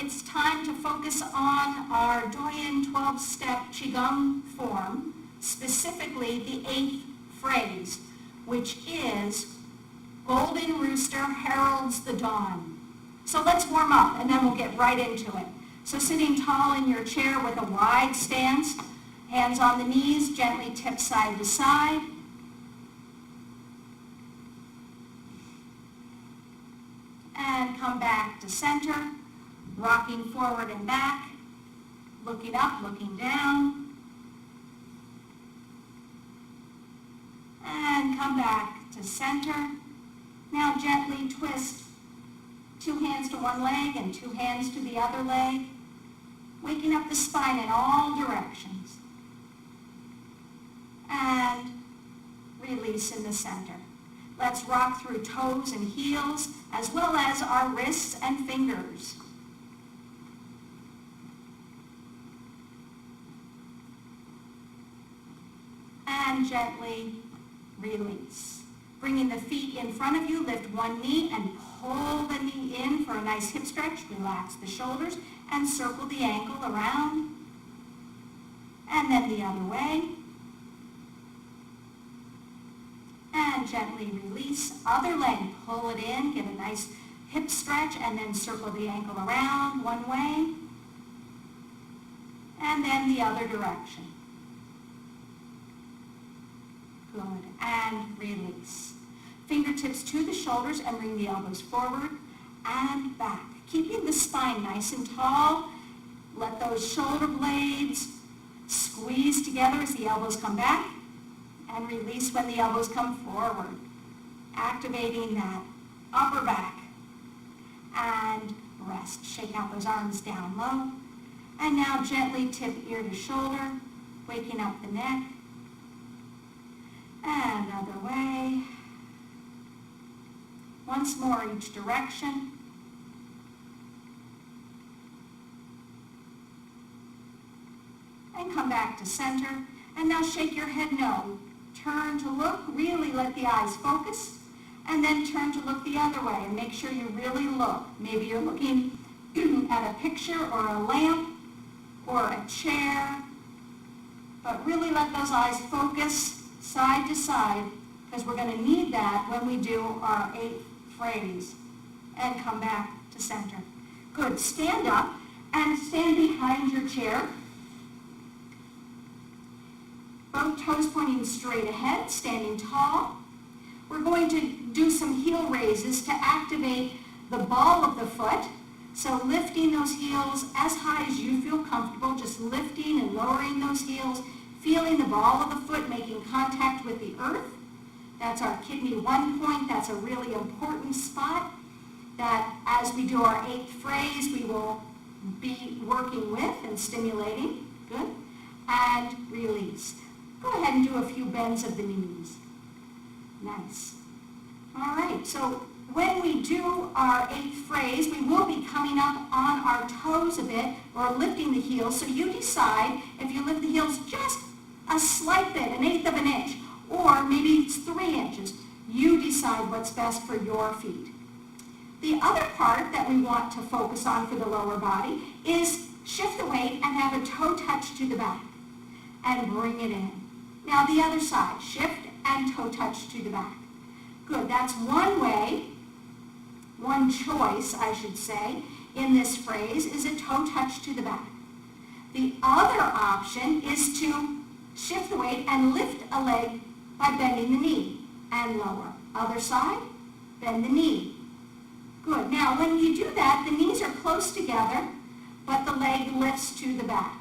it's time to focus on our Daoyin 12-step Qigong form, specifically the 8th phrase, which is Golden Rooster Heralds the Dawn. So let's warm up and then we'll get right into it. So sitting tall in your chair with a wide stance, hands on the knees, gently tip side to side. And come back to center, rocking forward and back, looking up, looking down. And come back to center. Now gently twist 2 hands to one leg and 2 hands to the other leg, waking up the spine in all directions. And release in the center. Let's rock through toes and heels, as well as our wrists and fingers. And gently release. Bringing the feet in front of you, lift one knee and pull the knee in for a nice hip stretch. Relax the shoulders and circle the ankle around. And then the other way. And gently release. Other leg, pull it in, give a nice hip stretch, and then circle the ankle around one way. And then the other direction. Good. And release. Fingertips to the shoulders and bring the elbows forward and back. Keeping the spine nice and tall. Let those shoulder blades squeeze together as the elbows come back. And release when the elbows come forward. Activating that upper back. And rest. Shake out those arms down low. And now gently tip ear to shoulder, waking up the neck. And other way. Once more each direction. And come back to center. And now shake your head no. Turn to look, really let the eyes focus, and then turn to look the other way and make sure you really look. Maybe you're looking at a picture or a lamp or a chair, but really let those eyes focus side to side, because we're going to need that when we do our 8th phrase. And come back to center. Good. Stand up and stand behind your chair. Both toes pointing straight ahead, standing tall. We're going to do some heel raises to activate the ball of the foot. So lifting those heels as high as you feel comfortable, just lifting and lowering those heels, feeling the ball of the foot making contact with the earth. That's our kidney 1 point. That's a really important spot that as we do our 8th phrase, we will be working with and stimulating. Good. And release. Go ahead and do a few bends of the knees. Nice. All right, so when we do our 8th phrase, we will be coming up on our toes a bit or lifting the heels. So you decide if you lift the heels just a slight bit, 1/8 of an inch, or maybe it's 3 inches. You decide what's best for your feet. The other part that we want to focus on for the lower body is shift the weight and have a toe touch to the back and bring it in. Now the other side, shift and toe touch to the back. Good, that's one way, one choice I should say, in this phrase is a toe touch to the back. The other option is to shift the weight and lift a leg by bending the knee and lower. Other side, bend the knee. Good, now when you do that, the knees are close together, but the leg lifts to the back.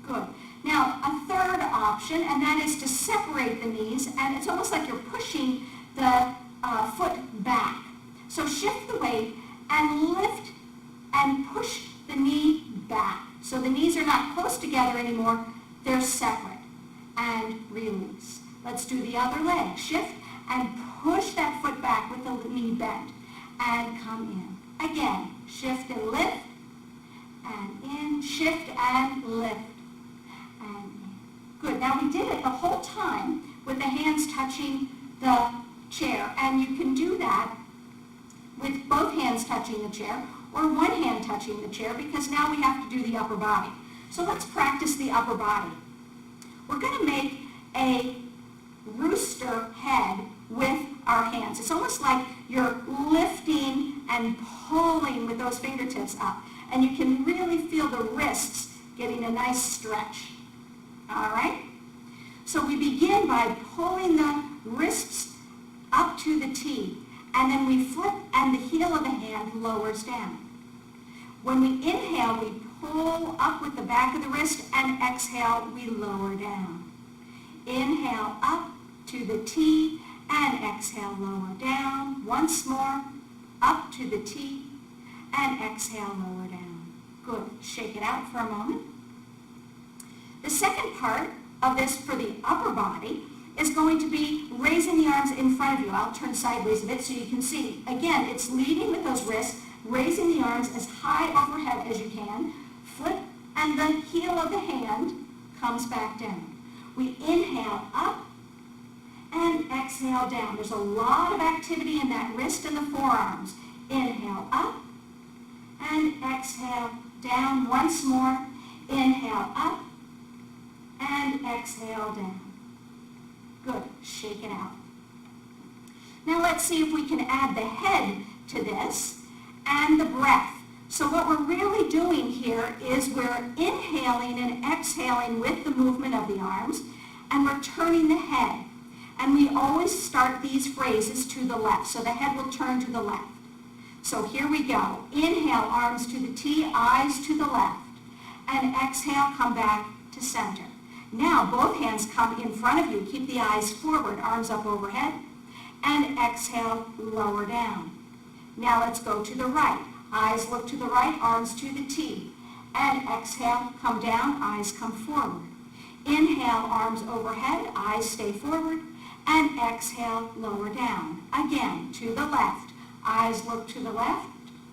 Good. Now, a third option, and that is to separate the knees, and it's almost like you're pushing the foot back. So shift the weight and lift and push the knee back. So the knees are not close together anymore, they're separate. And release. Let's do the other leg. Shift and push that foot back with the knee bent. And come in. Again, shift and lift, and in, shift and lift. Good. Now we did it the whole time with the hands touching the chair, and you can do that with both hands touching the chair or one hand touching the chair, because now we have to do the upper body. So let's practice the upper body. We're going to make a rooster head with our hands. It's almost like you're lifting and pulling with those fingertips up, and you can really feel the wrists getting a nice stretch. All right? So we begin by pulling the wrists up to the T, and then we flip and the heel of the hand lowers down. When we inhale, we pull up with the back of the wrist, and exhale, we lower down. Inhale up to the T, and exhale, lower down. Once more, up to the T, and exhale, lower down. Good. Shake it out for a moment. The second part of this for the upper body is going to be raising the arms in front of you. I'll turn sideways a bit so you can see. Again, it's leading with those wrists, raising the arms as high overhead as you can. Flip, and the heel of the hand comes back down. We inhale up and exhale down. There's a lot of activity in that wrist and the forearms. Inhale up and exhale down. Once more. Inhale up and exhale down. Good. Shake it out. Now let's see if we can add the head to this and the breath. So what we're really doing here is we're inhaling and exhaling with the movement of the arms, and we're turning the head. And we always start these phrases to the left, so the head will turn to the left. So here we go. Inhale, arms to the T, eyes to the left. And exhale, come back to center. Now both hands come in front of you. Keep the eyes forward, arms up overhead. And exhale, lower down. Now let's go to the right. Eyes look to the right, arms to the T. And exhale, come down, eyes come forward. Inhale, arms overhead, eyes stay forward. And exhale, lower down. Again, to the left. Eyes look to the left,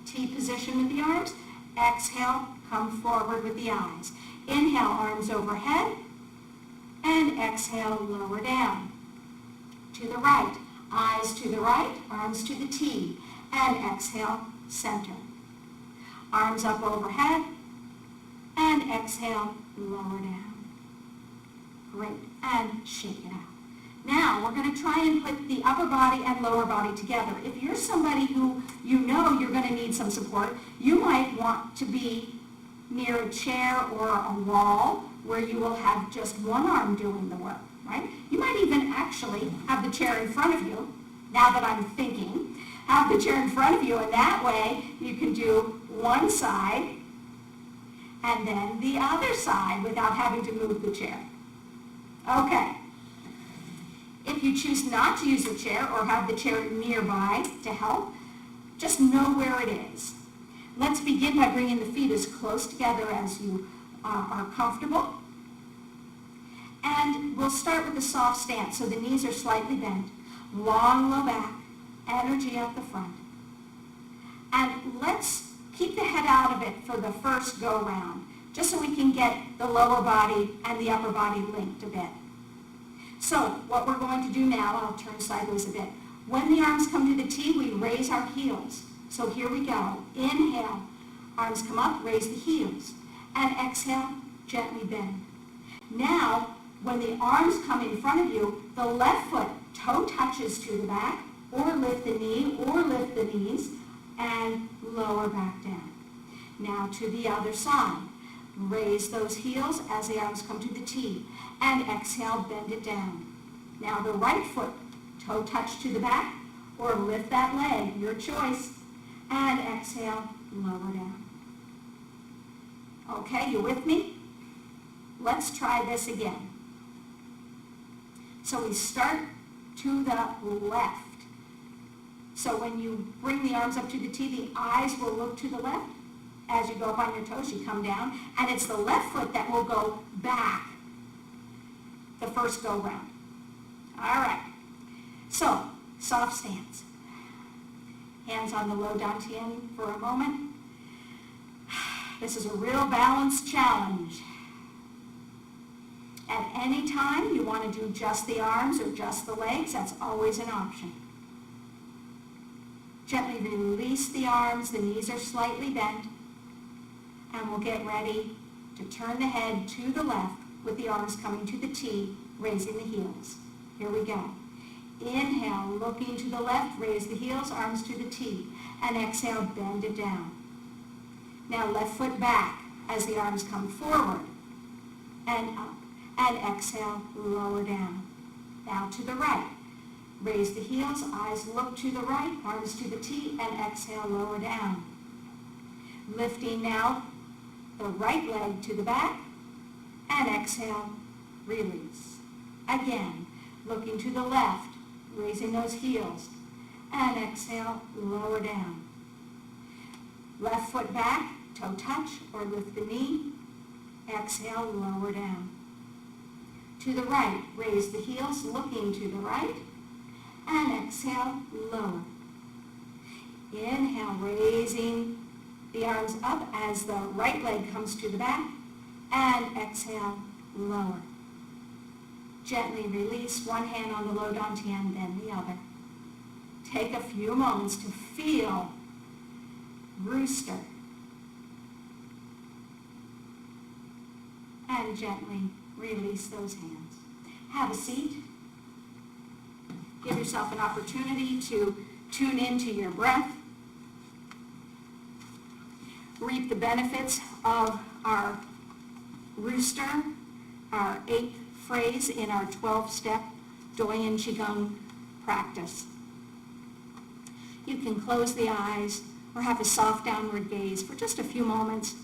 T position with the arms. Exhale, come forward with the eyes. Inhale, arms overhead. And exhale, lower down. To the right. Eyes to the right, arms to the T. And exhale, center. Arms up overhead. And exhale, lower down. Great. And shake it out. Now, we're going to try and put the upper body and lower body together. If you're somebody who you know you're going to need some support, you might want to be near a chair or a wall where you will have just one arm doing the work, right? You might even actually have the chair in front of you, now that I'm thinking. Have the chair in front of you, and that way you can do one side and then the other side without having to move the chair. Okay. If you choose not to use a chair or have the chair nearby to help, just know where it is. Let's begin by bringing the feet as close together as you are comfortable. And we'll start with a soft stance, so the knees are slightly bent. Long, low back, energy up the front. And let's keep the head out of it for the first go-round, just so we can get the lower body and the upper body linked a bit. So what we're going to do now, I'll turn sideways a bit. When the arms come to the T, we raise our heels. So here we go. Inhale, arms come up, raise the heels. And exhale, gently bend. Now, when the arms come in front of you, the left foot toe touches to the back, or lift the knee, or lift the knees, and lower back down. Now to the other side. Raise those heels as the arms come to the T. And exhale, bend it down. Now the right foot, toe touch to the back, or lift that leg, your choice. And exhale, lower down. Okay, you with me? Let's try this again. So we start to the left. So when you bring the arms up to the T, the eyes will look to the left. As you go up on your toes, you come down, and it's the left foot that will go back the first go-round. All right. So, soft stance. Hands on the low dantian for a moment. This is a real balance challenge. At any time you want to do just the arms or just the legs, that's always an option. Gently release the arms, the knees are slightly bent, and we'll get ready to turn the head to the left with the arms coming to the T, raising the heels. Here we go. Inhale, looking to the left, raise the heels, arms to the T, and exhale, bend it down. Now left foot back as the arms come forward and up, and exhale, lower down. Now to the right. Raise the heels, eyes look to the right, arms to the T, and exhale, lower down. Lifting now the right leg to the back, and exhale, release. Again, looking to the left, raising those heels, and exhale, lower down. Left foot back, toe touch, or lift the knee, exhale, lower down. To the right, raise the heels, looking to the right, and exhale, lower. Inhale, raising the arms up as the right leg comes to the back, and exhale, lower. Gently release, one hand on the low dantian, then the other. Take a few moments to feel Rooster. And gently release those hands. Have a seat. Give yourself an opportunity to tune into your breath. Reap the benefits of our Rooster, our 8th phrase in our 12-step Daoyin Qigong practice. You can close the eyes or have a soft downward gaze for just a few moments.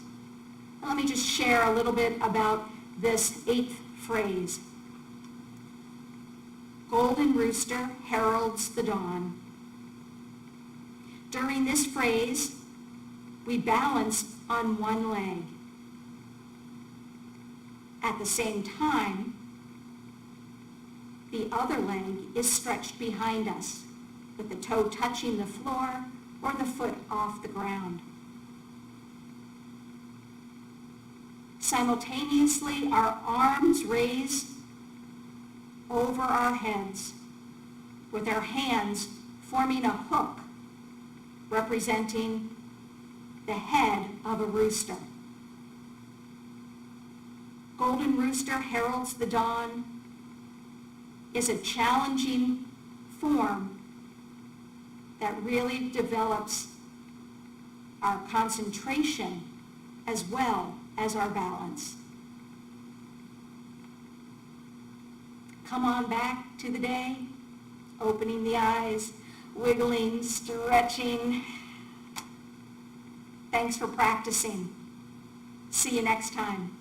And let me just share a little bit about this 8th phrase. Golden Rooster Heralds the Dawn. During this phrase, we balance on one leg. At the same time, the other leg is stretched behind us, with the toe touching the floor or the foot off the ground. Simultaneously, our arms raise over our heads, with our hands forming a hook representing the head of a rooster. Golden Rooster Heralds the Dawn is a challenging form that really develops our concentration as well as our balance. Come on back to the day, opening the eyes, wiggling, stretching. Thanks for practicing. See you next time.